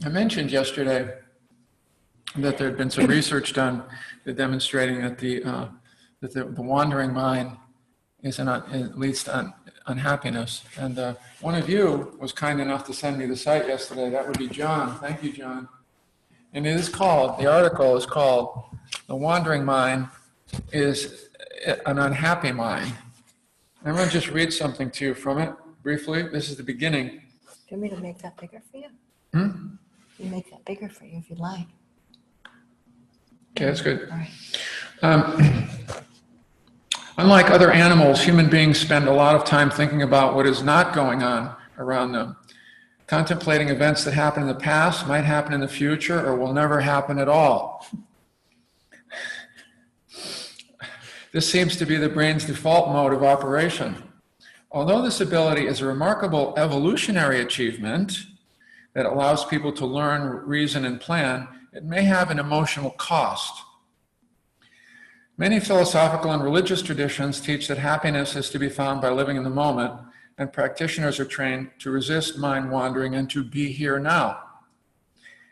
I mentioned yesterday that there had been some research done demonstrating that the wandering mind it leads to unhappiness. And one of you was kind enough to send me the site yesterday. That would be John. Thank you, John. And the article is called "The Wandering Mind is an Unhappy Mind." I'm going to just read something to you from it briefly. This is the beginning. Do you want me to make that bigger for you? You make that bigger for you if you'd like. Okay, that's good. All right. Unlike other animals, human beings spend a lot of time thinking about what is not going on around them. Contemplating events that happened in the past, might happen in the future, or will never happen at all. This seems to be the brain's default mode of operation. Although this ability is a remarkable evolutionary achievement that allows people to learn, reason, and plan, it may have an emotional cost. Many philosophical and religious traditions teach that happiness is to be found by living in the moment, and practitioners are trained to resist mind wandering and to be here now.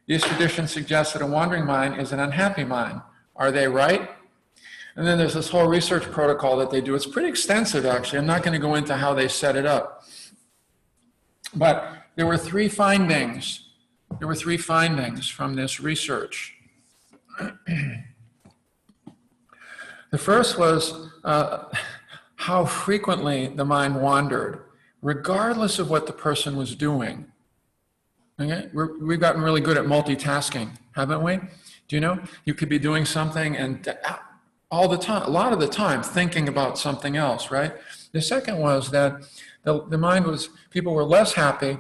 These traditions suggest that a wandering mind is an unhappy mind. Are they right? And then there's this whole research protocol that they do. It's pretty extensive, actually. I'm not going to go into how they set it up. But there were three findings. There were three findings from this research. The first was how frequently the mind wandered, regardless of what the person was doing. Okay? We've gotten really good at multitasking, haven't we? Do you know? You could be doing something and all the time, a lot of the time, thinking about something else, right? The second was that the mind was, people were less happy,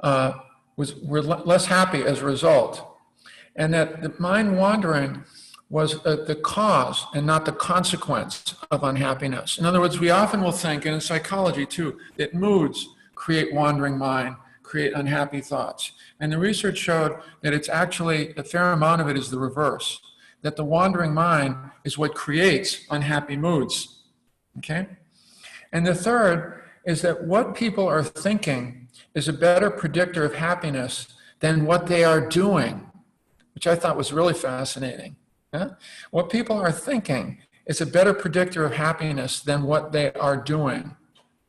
were less happy as a result. And that the mind wandering was the cause and not the consequence of unhappiness. In other words, we often will think, and in psychology too, that moods create wandering mind, create unhappy thoughts. And the research showed that it's actually, a fair amount of it is the reverse, that the wandering mind is what creates unhappy moods, okay? And the third is that what people are thinking is a better predictor of happiness than what they are doing, which I thought was really fascinating. Yeah? What people are thinking is a better predictor of happiness than what they are doing.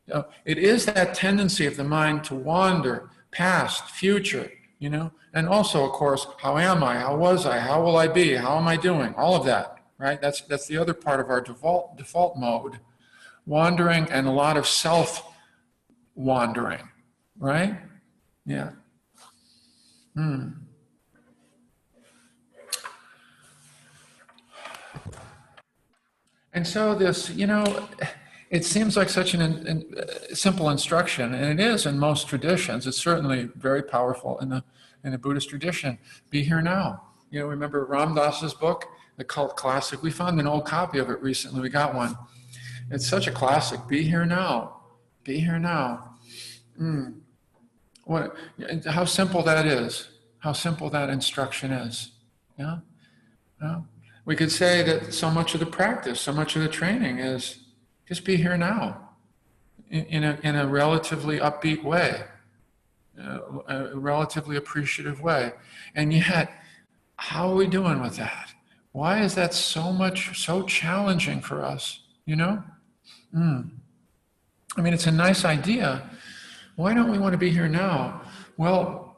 You know, it is that tendency of the mind to wander, past, future, you know, and also, of course, how am I? How was I? How will I be? How am I doing? All of that, right? That's the other part of our default mode. Wandering and a lot of self-wandering, right? Yeah. And so this, you know, it seems like such a simple instruction, and it is in most traditions. It's certainly very powerful in the Buddhist tradition. Be here now. You know, remember Ram Dass's book, the cult classic? We found an old copy of it recently. We got one. It's such a classic. Be here now. Be here now. What? How simple that is. How simple that instruction is. Yeah. Yeah. We could say that so much of the practice, so much of the training is just be here now, in a relatively upbeat way, a relatively appreciative way. And yet, how are we doing with that? Why is that so challenging for us? You know? I mean, it's a nice idea. Why don't we want to be here now? Well,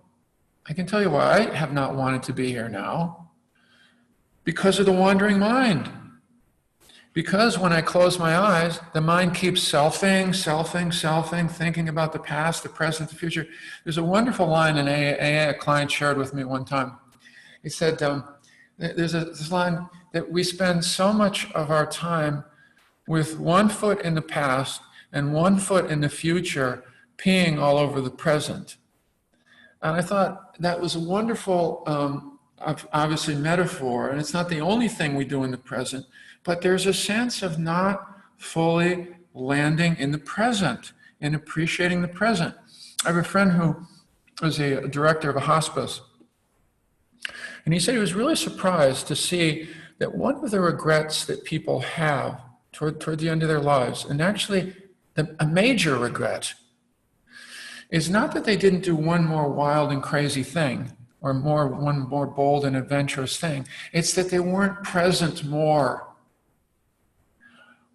I can tell you why I have not wanted to be here now. Because of the wandering mind. Because when I close my eyes, the mind keeps selfing, thinking about the past, the present, the future. There's a wonderful line in AA a client shared with me one time. He said, there's this line that we spend so much of our time with one foot in the past and one foot in the future, peeing all over the present. And I thought that was a wonderful, obviously metaphor, and it's not the only thing we do in the present, but there's a sense of not fully landing in the present and appreciating the present. I have a friend who was a director of a hospice, and he said he was really surprised to see that one of the regrets that people have toward the end of their lives, and actually a major regret, is not that they didn't do one more wild and crazy thing, or one more bold and adventurous thing. It's that they weren't present more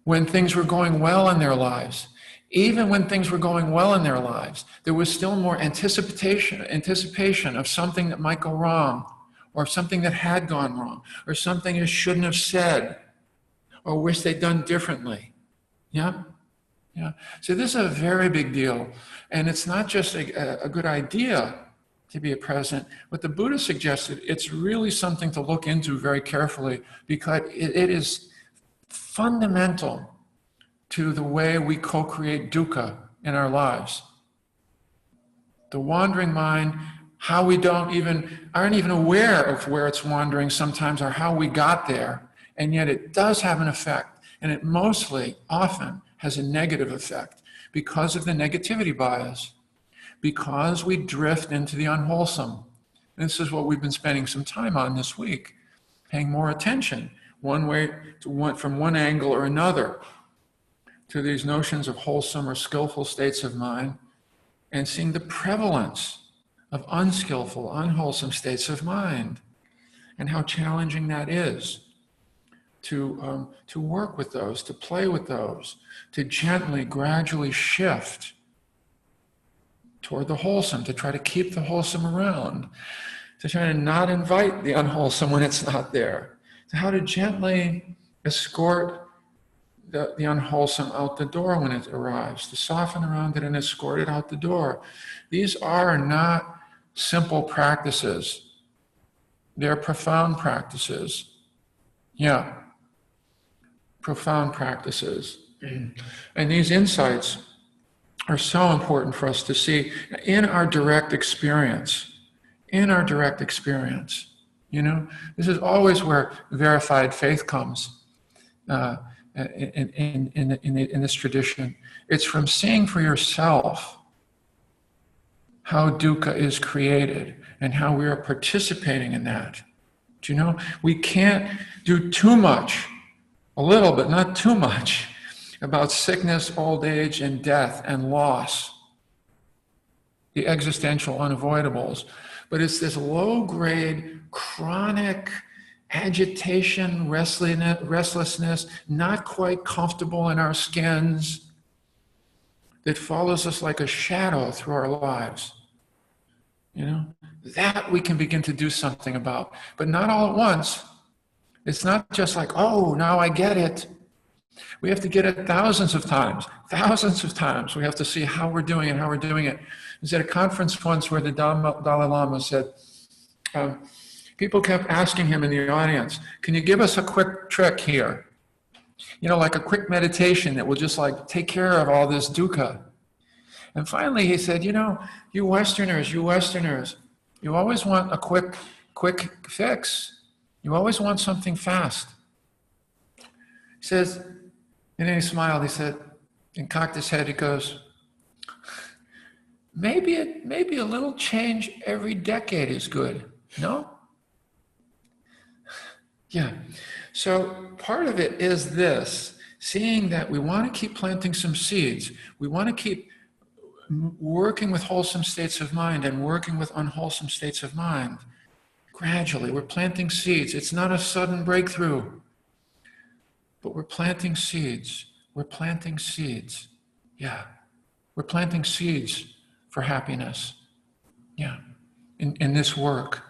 when things were going well in their lives. Even when things were going well in their lives, there was still more anticipation of something that might go wrong, or something that had gone wrong, or something you shouldn't have said, or wish they'd done differently. Yeah? Yeah. So this is a very big deal. And it's not just a good idea to be present. What the Buddha suggested, it's really something to look into very carefully, because it is fundamental to the way we co-create dukkha in our lives. The wandering mind, how we aren't even aware of where it's wandering sometimes, or how we got there, and yet it does have an effect, and it mostly, often, has a negative effect because of the negativity bias, because we drift into the unwholesome. This is what we've been spending some time on this week, paying more attention from one angle or another to these notions of wholesome or skillful states of mind, and seeing the prevalence of unskillful, unwholesome states of mind, and how challenging that is to work with those, to play with those, to gently, gradually shift toward the wholesome, to try to keep the wholesome around, to try to not invite the unwholesome when it's not there, to how to gently escort the unwholesome out the door when it arrives, to soften around it and escort it out the door. These are not simple practices. They're profound practices. Yeah, profound practices. And these insights are so important for us to see in our direct experience. In our direct experience. You know, this is always where verified faith comes. In this tradition, it's from seeing for yourself how dukkha is created and how we are participating in that. Do you know, we can't do too much, a little but not too much, about sickness, old age, and death and loss, the existential unavoidables. But it's this low-grade, chronic agitation, restlessness, not quite comfortable in our skins, that follows us like a shadow through our lives. You know, that we can begin to do something about, but not all at once. It's not just like, oh, now I get it. We have to get it thousands of times. We have to see how we're doing it, I was at a conference once where the Dalai Lama said, people kept asking him in the audience, can you give us a quick trick here? You know, like a quick meditation that will just like take care of all this dukkha. And finally he said, you know, you Westerners, you always want a quick fix. You always want something fast. He says, and then he smiled, he said, and cocked his head, he goes, maybe a little change every decade is good, no? Yeah, so part of it is this, seeing that we want to keep planting some seeds. We want to keep working with wholesome states of mind and working with unwholesome states of mind. Gradually, we're planting seeds. It's not a sudden breakthrough, but we're planting seeds. We're planting seeds. Yeah, we're planting seeds for happiness. Yeah, in this work.